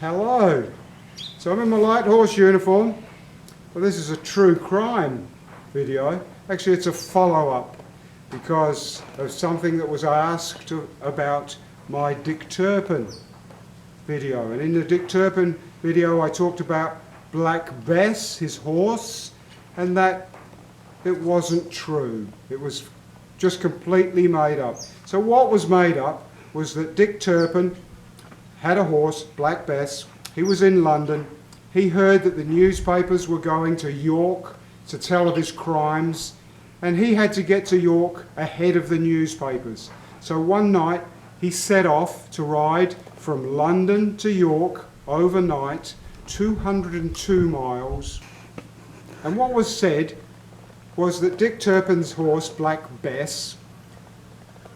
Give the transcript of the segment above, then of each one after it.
Hello. So I'm in my light horse uniform. Well, this is a true crime video. Actually, it's a follow-up because of something that was asked about my Dick Turpin video. And in the Dick Turpin video, I talked about Black Bess, his horse, and that it wasn't true. It was just completely made up. So what was made up was that Dick Turpin had a horse, Black Bess. He was in London. He heard that the newspapers were going to York to tell of his crimes, and he had to get to York ahead of the newspapers. So one night he set off to ride from London to York overnight, 202 miles. And what was said was that Dick Turpin's horse, Black Bess,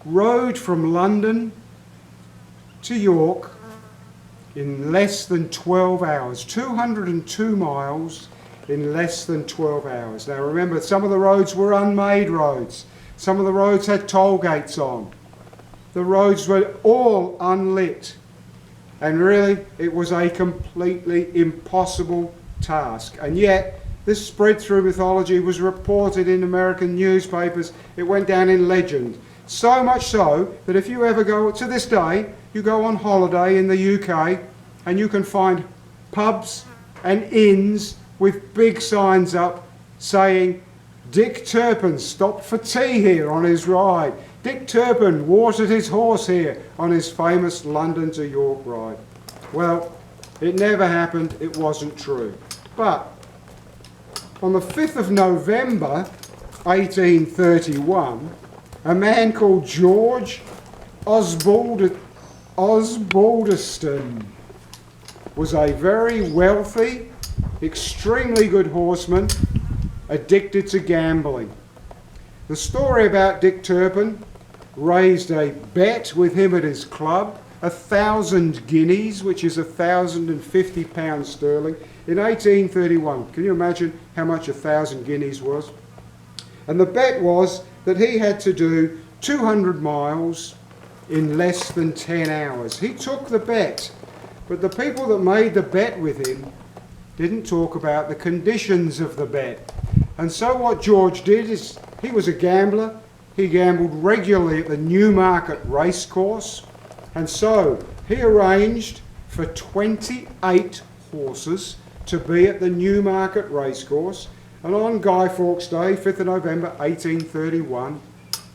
rode from London to York in less than 12 hours. 202 miles in less than 12 hours. Now remember, some of the roads were unmade roads. Some of the roads had toll gates on. The roads were all unlit. And really, it was a completely impossible task. And yet, this spread through mythology, was reported in American newspapers. It went down in legend. So much so that if you ever go, to this day, you go on holiday in the UK and you can find pubs and inns with big signs up saying, Dick Turpin stopped for tea here on his ride. Dick Turpin watered his horse here on his famous London to York ride. Well, it never happened. It wasn't true. But on the 5th of November 1831, a man called George Osbaldeston was a very wealthy, extremely good horseman, addicted to gambling. The story about Dick Turpin raised a bet with him at his club, 1,000 guineas, which is £1,050 sterling, in 1831. Can you imagine how much 1,000 guineas was? And the bet was that he had to do 200 miles in less than 10 hours. He took the bet, but the people that made the bet with him didn't talk about the conditions of the bet. And so what George did is, he was a gambler. He gambled regularly at the Newmarket racecourse. And so he arranged for 28 horses to be at the Newmarket racecourse. And on Guy Fawkes Day, 5th of November 1831,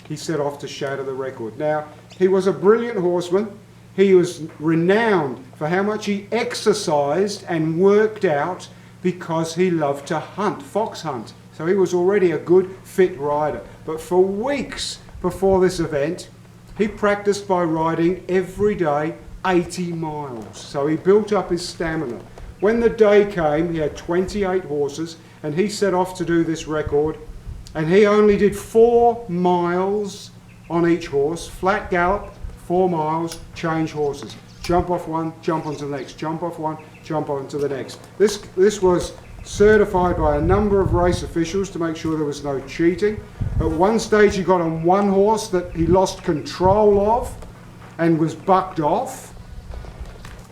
he set off to shatter the record. Now, he was a brilliant horseman. He was renowned for how much he exercised and worked out because he loved to hunt, fox hunt. So he was already a good, fit rider. But for weeks before this event, he practiced by riding every day 80 miles. So he built up his stamina. When the day came, he had 28 horses, and he set off to do this record. And he only did 4 miles on each horse, flat gallop, 4 miles, change horses. Jump off one, jump onto the next, jump off one, jump onto the next. This was certified by a number of race officials to make sure there was no cheating. At one stage he got on one horse that he lost control of and was bucked off.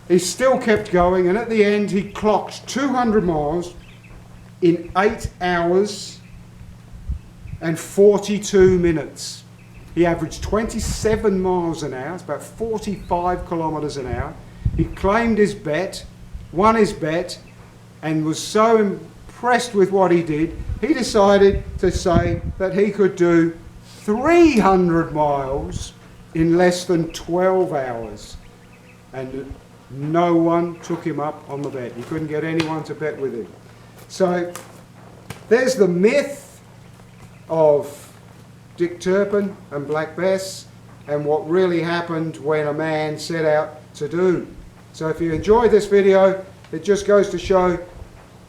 He still kept going, and at the end he clocked 200 miles in 8 hours and 42 minutes. He averaged 27 miles an hour, it's about 45 kilometres an hour. He claimed his bet, won his bet, and was so impressed with what he did, he decided to say that he could do 300 miles in less than 12 hours. And no one took him up on the bet. He couldn't get anyone to bet with him. So there's the myth of Dick Turpin and Black Bess and what really happened when a man set out to do. So if you enjoyed this video, it just goes to show,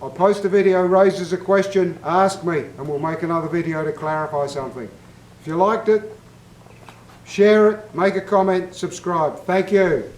I'll post a video, raises a question, ask me, and we'll make another video to clarify something. If you liked it, share it, make a comment, subscribe. Thank you.